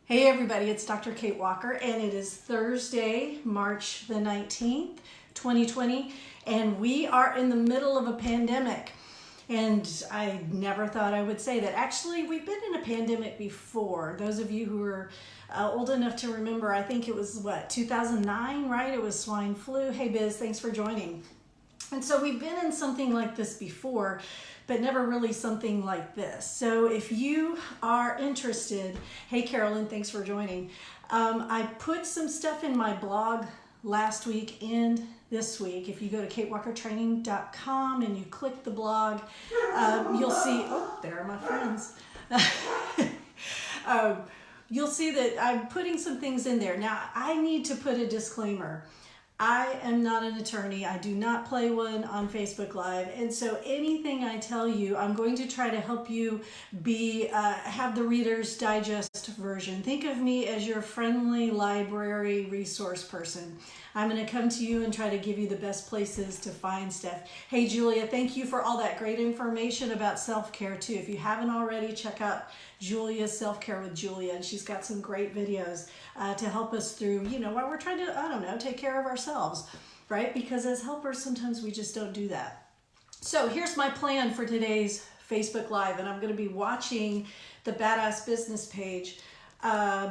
Hey everybody, it's Dr. Kate Walker and it is Thursday, March the 19th, 2020, and we are in the middle of a pandemic. And I never thought I would say that. Actually, we've been in a pandemic before. Those of you who are old enough to remember, I think it was 2009, right? It was swine flu. Hey Biz, thanks for joining. And so we've been in something like this before, but never really something like this. So if you are interested, hey Carolyn, thanks for joining. I put some stuff in my blog last week and this week. If you go to katewalkertraining.com and you click the blog, you'll see, oh, there are my friends. You'll see that I'm putting some things in there. Now, I need to put a disclaimer. I am not an attorney. I do not play one on Facebook Live. And so anything I tell you, I'm going to try to help you have the Reader's Digest version. Think of me as your friendly library resource person. I'm going to come to you and try to give you the best places to find stuff. Hey, Julia, thank you for all that great information about self-care too. If you haven't already, check out Julia's Self-Care with Julia, and she's got some great videos to help us through, while we're trying to, take care of ourselves, right? Because as helpers, sometimes we just don't do that. So here's my plan for today's Facebook Live, and I'm going to be watching the Badass Business page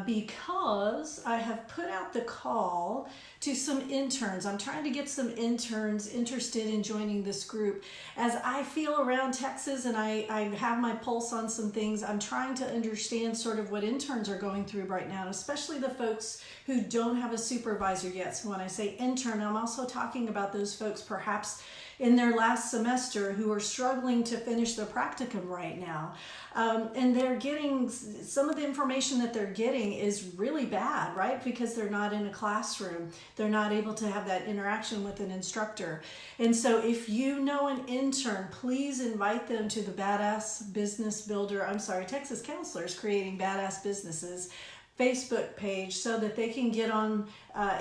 because I have put out the call to some interns. I'm trying to get some interns interested in joining this group. As I feel around Texas and I have my pulse on some things, I'm trying to understand sort of what interns are going through right now, especially the folks who don't have a supervisor yet. So when I say intern, I'm also talking about those folks perhaps in their last semester who are struggling to finish their practicum right now. And they're getting, some of the information that they're getting is really bad, right? Because they're not in a classroom. They're not able to have that interaction with an instructor. And so if you know an intern, please invite them to the Badass Business Builder, Texas Counselors Creating Badass Businesses Facebook page so that they can get on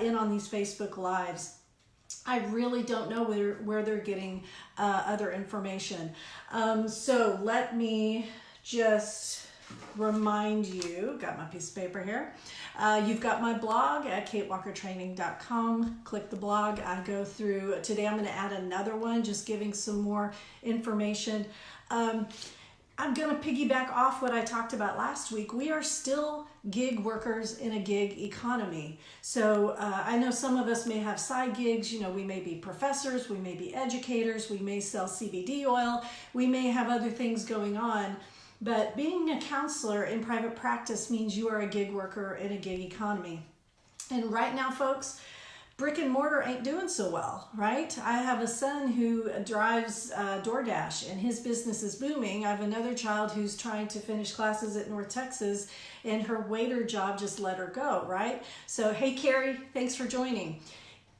in on these Facebook Lives. I really don't know where they're getting other information. So let me just remind you, got my piece of paper here. You've got my blog at katewalkertraining.com. Click the blog. I go through, today I'm going to add another one, just giving some more information. I'm going to piggyback off what I talked about last week. We are still gig workers in a gig economy. So I know some of us may have side gigs. We may be professors, we may be educators, we may sell CBD oil, we may have other things going on. But being a counselor in private practice means you are a gig worker in a gig economy. And right now, folks, brick and mortar ain't doing so well, right? I have a son who drives DoorDash and his business is booming. I have another child who's trying to finish classes at North Texas and her waiter job just let her go, right? So, hey Carrie, thanks for joining.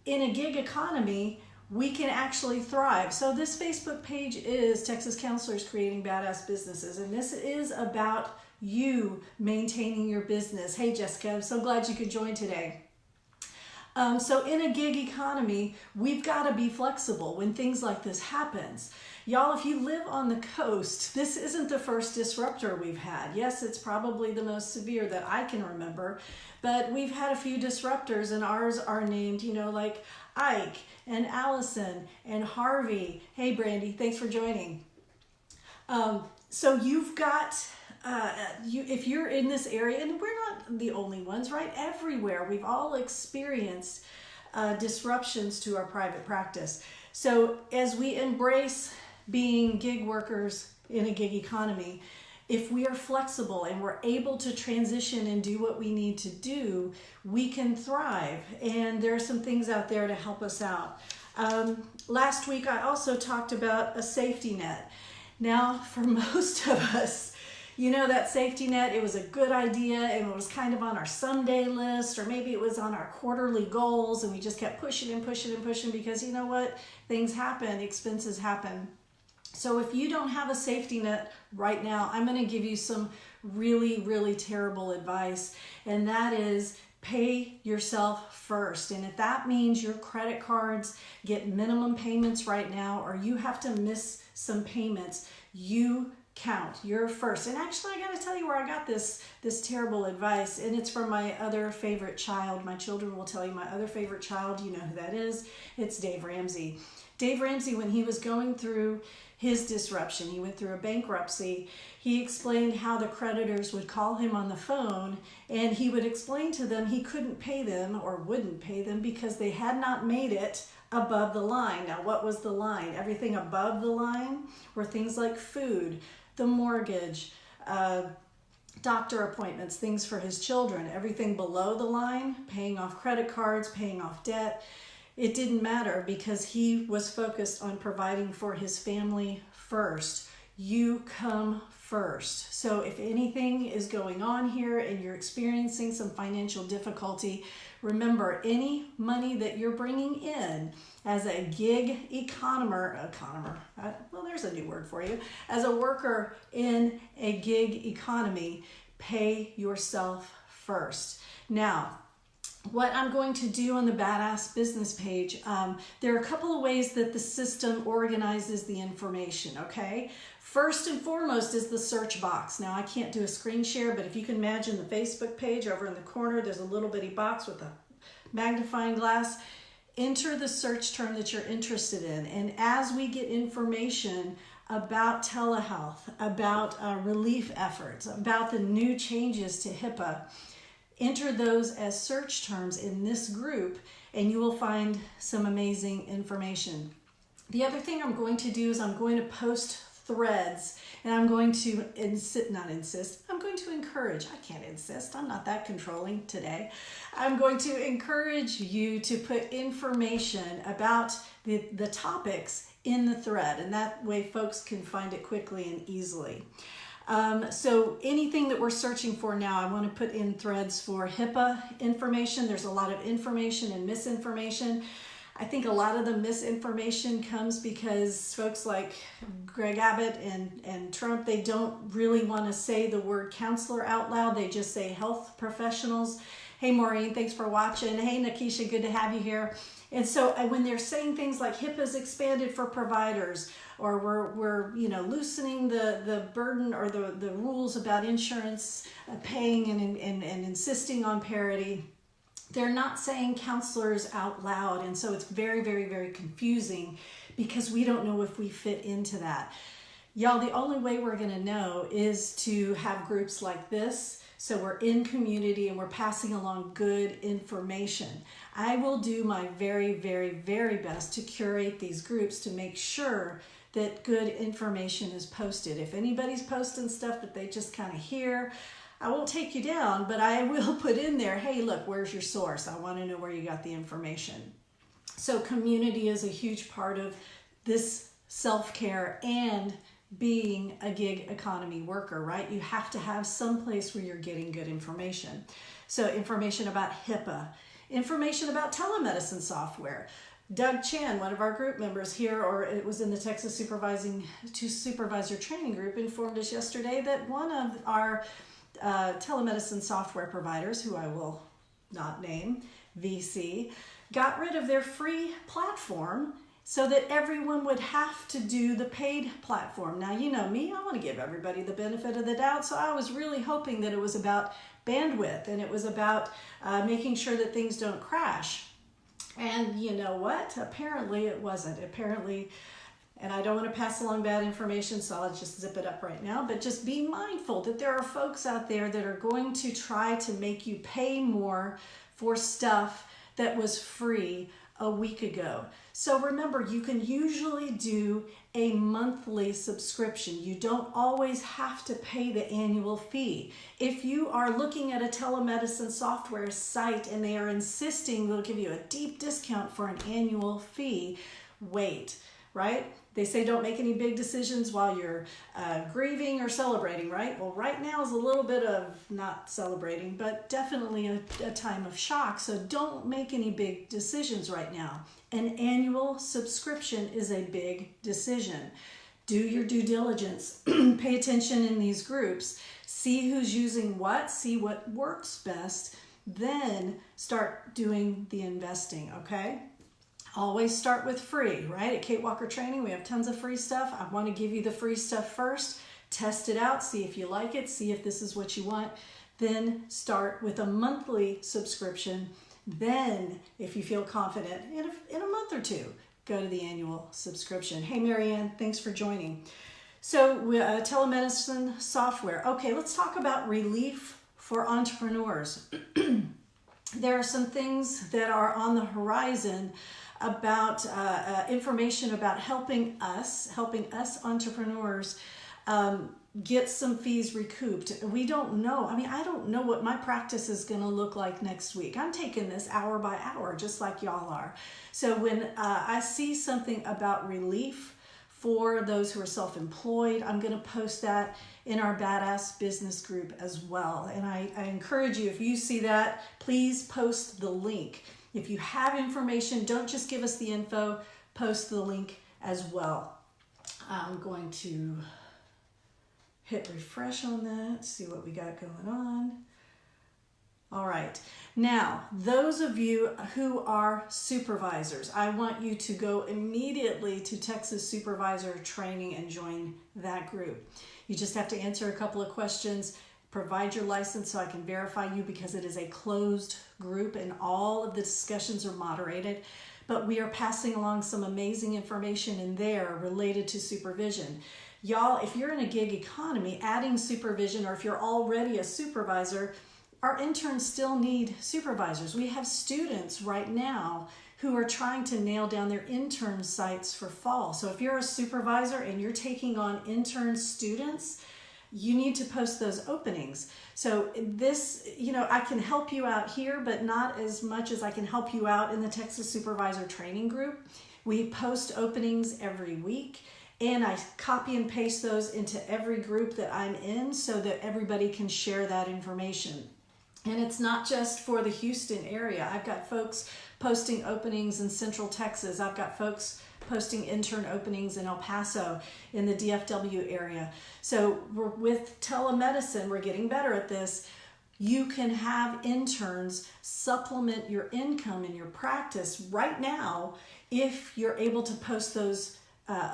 In a gig economy, we can actually thrive. So this Facebook page is Texas Counselors Creating Badass Businesses, and this is about you maintaining your business. Hey Jessica, I'm so glad you could join today. So in a gig economy, we've got to be flexible when things like this happens. Y'all, if you live on the coast, this isn't the first disruptor we've had. Yes, it's probably the most severe that I can remember, but we've had a few disruptors and ours are named, like Ike and Allison and Harvey. Hey Brandy, thanks for joining. So you've got, if you're in this area, and we're not the only ones, right? Everywhere, we've all experienced disruptions to our private practice. So as we embrace being gig workers in a gig economy, if we are flexible and we're able to transition and do what we need to do, we can thrive. And there are some things out there to help us out. Last week, I also talked about a safety net. Now, for most of us, that safety net, it was a good idea and it was kind of on our someday list, or maybe it was on our quarterly goals and we just kept pushing and pushing and pushing because you know what? Things happen, expenses happen. So if you don't have a safety net right now, I'm going to give you some really, really terrible advice, and that is pay yourself first. And if that means your credit cards get minimum payments right now, or you have to miss some payments, you count. You're first. And actually, I got to tell you where I got this terrible advice, and it's from my other favorite child. My children will tell you my other favorite child. You know who that is. It's Dave Ramsey. Dave Ramsey, when he was going through his disruption, he went through a bankruptcy, he explained how the creditors would call him on the phone, and he would explain to them he couldn't pay them or wouldn't pay them because they had not made it above the line. Now, what was the line? Everything above the line were things like food, the mortgage, doctor appointments, things for his children. Everything below the line, paying off credit cards, paying off debt, it didn't matter because he was focused on providing for his family first. You come first. So if anything is going on here and you're experiencing some financial difficulty, remember, any money that you're bringing in as a gig economer, well, there's a new word for you, as a worker in a gig economy, pay yourself first. Now, what I'm going to do on the Badass Business page, there are a couple of ways that the system organizes the information, okay? First and foremost is the search box. Now, I can't do a screen share, but if you can imagine the Facebook page over in the corner, there's a little bitty box with a magnifying glass. Enter the search term that you're interested in. And as we get information about telehealth, about relief efforts, about the new changes to HIPAA, enter those as search terms in this group and you will find some amazing information. The other thing I'm going to do is I'm going to post threads, and I'm going to I'm going to encourage, I can't insist, I'm not that controlling today. I'm going to encourage you to put information about the topics in the thread, and that way folks can find it quickly and easily. So anything that we're searching for now, I want to put in threads for HIPAA information. There's a lot of information and misinformation. I think a lot of the misinformation comes because folks like Greg Abbott and Trump, they don't really want to say the word counselor out loud. They just say health professionals. Hey, Maureen, thanks for watching. Hey, Nakisha, good to have you here. And so when they're saying things like HIPAA's expanded for providers, or we're loosening the burden or the rules about insurance paying and insisting on parity, they're not saying counselors out loud. And so it's very, very, very confusing because we don't know if we fit into that. Y'all, the only way we're going to know is to have groups like this. So we're in community and we're passing along good information. I will do my very, very, very best to curate these groups to make sure that good information is posted. If anybody's posting stuff that they just kind of hear, I won't take you down, but I will put in there, hey, look, where's your source? I want to know where you got the information. So community is a huge part of this self-care and being a gig economy worker, right? You have to have some place where you're getting good information. So information about HIPAA, information about telemedicine software. Doug Chan, one of our group members here, or it was in the Texas Supervisor Training group, informed us yesterday that one of our telemedicine software providers, who I will not name, VC, got rid of their free platform so that everyone would have to do the paid platform. Now, you know me, I want to give everybody the benefit of the doubt, so I was really hoping that it was about bandwidth and it was about making sure that things don't crash. And you know what? Apparently it wasn't. Apparently, and I don't want to pass along bad information, so I'll just zip it up right now, but just be mindful that there are folks out there that are going to try to make you pay more for stuff that was free a week ago. So remember, you can usually do a monthly subscription. You don't always have to pay the annual fee. If you are looking at a telemedicine software site and they are insisting they'll give you a deep discount for an annual fee, wait, right? They say don't make any big decisions while you're grieving or celebrating, right? Well, right now is a little bit of not celebrating, but definitely a time of shock. So don't make any big decisions right now. An annual subscription is a big decision. Do your due diligence. Pay attention in these groups. See who's using what. See what works best. Then start doing the investing, okay? Always start with free, right? At Kate Walker Training, we have tons of free stuff. I want to give you the free stuff first. Test it out, see if you like it, see if this is what you want. Then start with a monthly subscription. Then, if you feel confident, in a month or two, go to the annual subscription. Hey, Marianne, thanks for joining. So, telemedicine software. Okay, let's talk about relief for entrepreneurs. There are some things that are on the horizon about information about helping us entrepreneurs get some fees recouped. We don't know. I mean, I don't know what my practice is going to look like next week. I'm taking this hour by hour, just like y'all are. So when I see something about relief for those who are self-employed, I'm going to post that in our Badass Business group as well. And I encourage you, if you see that, please post the link. If you have information, don't just give us the info, post the link as well. I'm going to hit refresh on that, see what we got going on. All right, now those of you who are supervisors, I want you to go immediately to Texas Supervisor Training and join that group. You just have to answer a couple of questions, provide your license so I can verify you, because it is a closed group and all of the discussions are moderated. But we are passing along some amazing information in there related to supervision. Y'all, if you're in a gig economy, adding supervision, or if you're already a supervisor, our interns still need supervisors. We have students right now who are trying to nail down their intern sites for fall. So if you're a supervisor and you're taking on intern students, you need to post those openings. So this, I can help you out here, but not as much as I can help you out in the Texas Supervisor Training Group. We post openings every week, and I copy and paste those into every group that I'm in so that everybody can share that information. And it's not just for the Houston area. I've got folks posting openings in Central Texas. I've got folks posting intern openings in El Paso, in the DFW area. So with telemedicine, we're getting better at this. You can have interns supplement your income in your practice right now if you're able to post those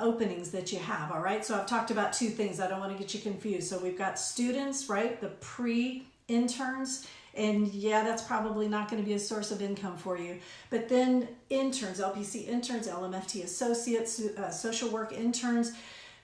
openings that you have, all right? So I've talked about two things. I don't want to get you confused. So we've got students, right? The pre-interns. And yeah, that's probably not going to be a source of income for you. But then interns, LPC interns, LMFT associates, social work interns,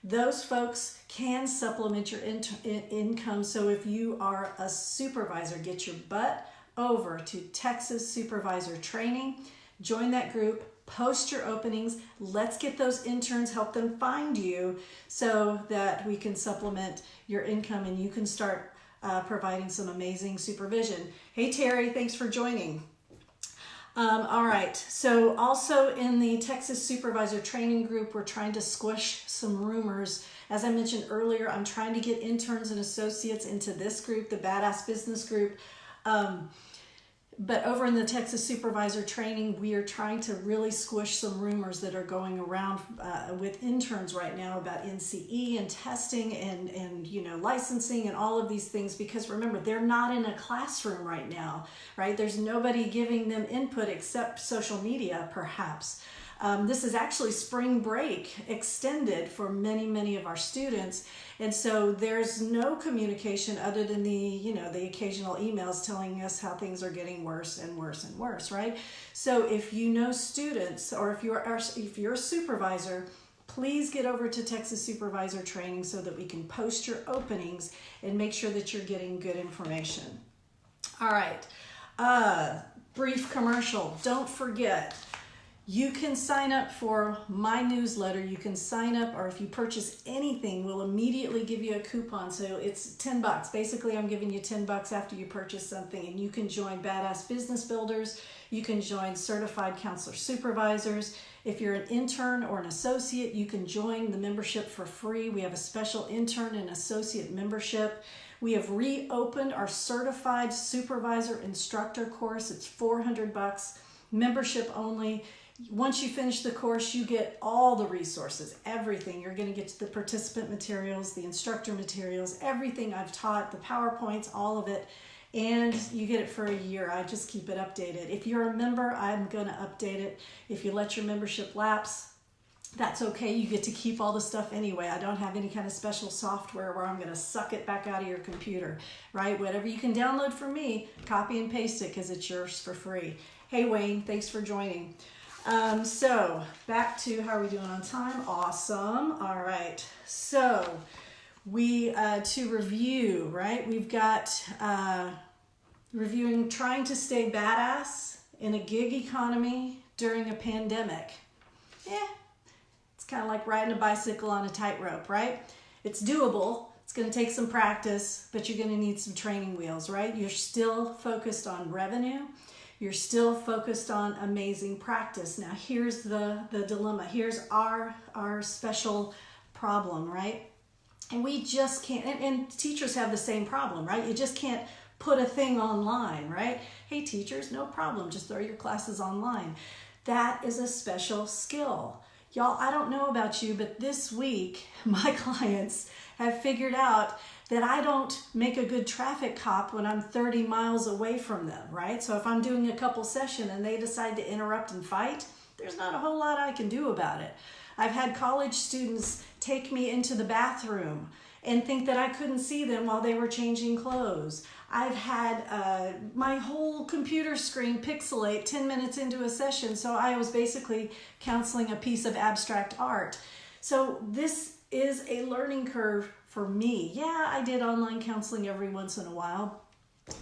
those folks can supplement your income. So if you are a supervisor, get your butt over to Texas Supervisor Training, join that group, post your openings. Let's get those interns, help them find you so that we can supplement your income and you can start providing some amazing supervision. Hey Terry, thanks for joining. All right, so also in the Texas Supervisor Training Group, we're trying to squish some rumors. As I mentioned earlier, I'm trying to get interns and associates into this group, the Badass Business group. But over in the Texas Supervisor Training, we are trying to really squish some rumors that are going around with interns right now about NCE and testing and licensing and all of these things, because remember, they're not in a classroom right now, right? There's nobody giving them input except social media, perhaps. This is actually spring break extended for many of our students. And so there's no communication other than the occasional emails telling us how things are getting worse and worse and worse, right? So if you know students, or if you're a supervisor, please get over to Texas Supervisor Training so that we can post your openings and make sure that you're getting good information. All right, brief commercial. Don't forget, you can sign up for my newsletter. You can sign up, or if you purchase anything, we'll immediately give you a coupon. So it's $10. Basically, I'm giving you $10 after you purchase something, and you can join Badass Business Builders. You can join Certified Counselor Supervisors. If you're an intern or an associate, you can join the membership for free. We have a special intern and associate membership. We have reopened our Certified Supervisor Instructor course. It's $400, membership only. Once you finish the course, you get all the resources, everything. You're going to get the participant materials, the instructor materials, everything I've taught, the PowerPoints, all of it, and you get it for a year. I just keep it updated. If you're a member, I'm going to update it. If you let your membership lapse, That's okay. You get to keep all the stuff anyway. I don't have any kind of special software where I'm going to suck it back out of your computer, right? Whatever you can download from me, copy and paste it because it's yours for free. Hey, Wayne, thanks for joining. So back to how are we doing on time? Awesome. All right. So we, to review, right? We've got reviewing trying to stay badass in a gig economy during a pandemic. It's kind of like riding a bicycle on a tightrope, right? It's doable. It's going to take some practice, but you're going to need some training wheels, right? You're still focused on revenue. You're still focused on amazing practice. Now, here's the dilemma. Here's our special problem, right? And we just can't, and teachers have the same problem, right? You just can't put a thing online, right? Hey, teachers, no problem. Just throw your classes online. That is a special skill. Y'all, I don't know about you, but this week, my clients have figured out that I don't make a good traffic cop when I'm 30 miles away from them, right? So if I'm doing a couple sessions and they decide to interrupt and fight, there's not a whole lot I can do about it. I've had college students take me into the bathroom and think that I couldn't see them while they were changing clothes. I've had my whole computer screen pixelate 10 minutes into a session, so I was basically counseling a piece of abstract art. So this is a learning curve for me. Yeah, I did online counseling every once in a while,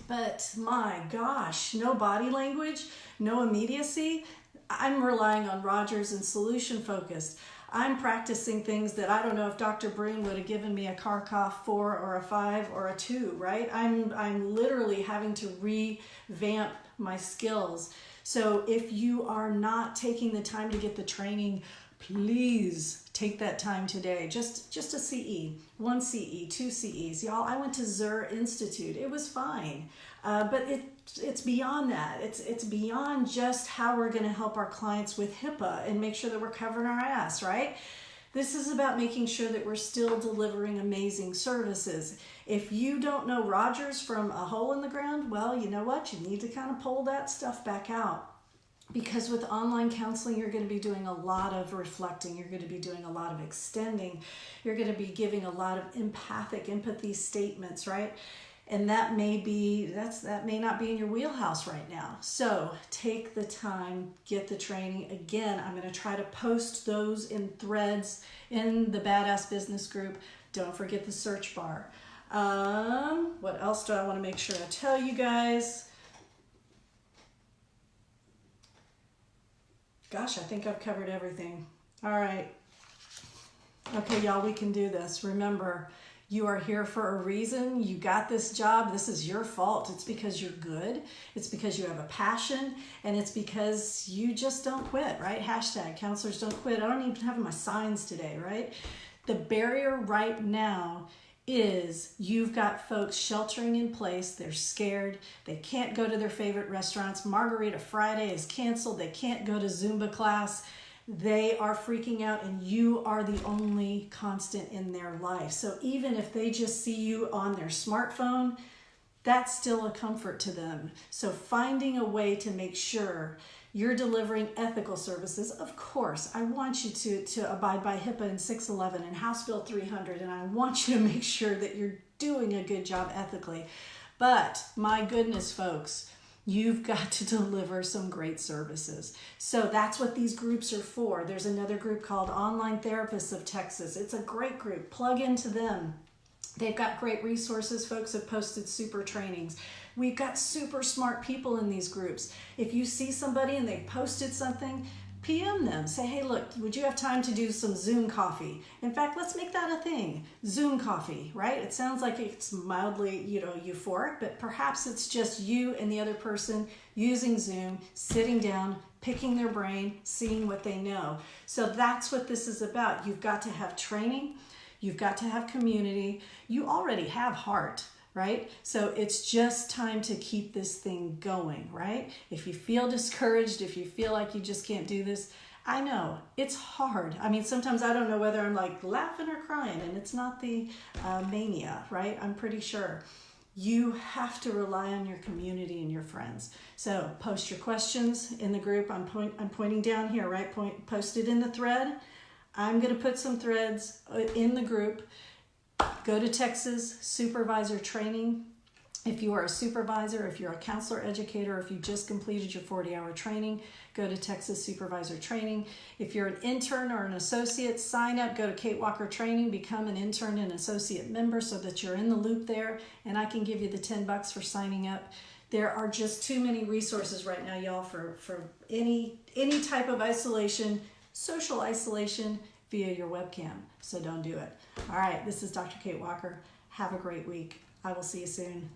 but my gosh, no body language, no immediacy. I'm relying on Rogers and solution focused. I'm practicing things that I don't know if Dr. Breen would have given me a Kharkov 4 or a 5 or a 2, right? I'm literally having to revamp my skills. So if you are not taking the time to get the training, please take that time today. Just a CE, 1 CE, 2 CEs. Y'all, I went to Zur Institute. It was fine. But it's beyond that. It's beyond just how we're going to help our clients with HIPAA and make sure that we're covering our ass, right? This is about making sure that we're still delivering amazing services. If you don't know Rogers from a hole in the ground, well, you know what? You need to kind of pull that stuff back out. Because with online counseling, you're going to be doing a lot of reflecting. You're going to be doing a lot of extending. You're going to be giving a lot of empathy statements, right? And that may not be in your wheelhouse right now. So take the time, get the training. Again, I'm going to try to post those in threads in the Badass Business Group. Don't forget the search bar. What else do I want to make sure I tell you guys? Gosh, I think I've covered everything. All right. Okay, y'all, we can do this. Remember, you are here for a reason. You got this job. This is your fault. It's because you're good. It's because you have a passion. And it's because you just don't quit, right? Hashtag counselors don't quit. I don't even have my signs today, right? The barrier right now is you've got folks sheltering in place. They're scared. They can't go to their favorite restaurants. Margarita Friday is canceled. They can't go to Zumba class. They are freaking out, and you are the only constant in their life. So even if they just see you on their smartphone, that's still a comfort to them. So finding a way to make sure you're delivering ethical services. Of course, I want you to abide by HIPAA and 611 and House Bill 300, and I want you to make sure that you're doing a good job ethically. But my goodness, folks, you've got to deliver some great services. So that's what these groups are for. There's another group called Online Therapists of Texas. It's a great group. Plug into them. They've got great resources. Folks have posted super trainings. We've got super smart people in these groups. If you see somebody and they posted something, PM them. Say, hey, look, would you have time to do some Zoom coffee? In fact, let's make that a thing. Zoom coffee, right? It sounds like it's mildly, euphoric, but perhaps it's just you and the other person using Zoom, sitting down, picking their brain, seeing what they know. So that's what this is about. You've got to have training. You've got to have community. You already have heart, right? So it's just time to keep this thing going, right? If you feel discouraged, if you feel like you just can't do this, I know it's hard. I mean, sometimes I don't know whether I'm like laughing or crying, and it's not the mania, right? I'm pretty sure. You have to rely on your community and your friends. So post your questions in the group. I'm pointing down here, right? Post it in the thread. I'm going to put some threads in the group. Go to Texas Supervisor Training. If you are a supervisor, if you're a counselor educator, if you just completed your 40-hour training, go to Texas Supervisor Training. If you're an intern or an associate, sign up, go to Kate Walker Training, become an intern and associate member so that you're in the loop there, and I can give you the $10 for signing up. There are just too many resources right now, y'all, for any type of isolation, social isolation via your webcam. So don't do it. All right, this is Dr. Kate Walker. Have a great week. I will see you soon.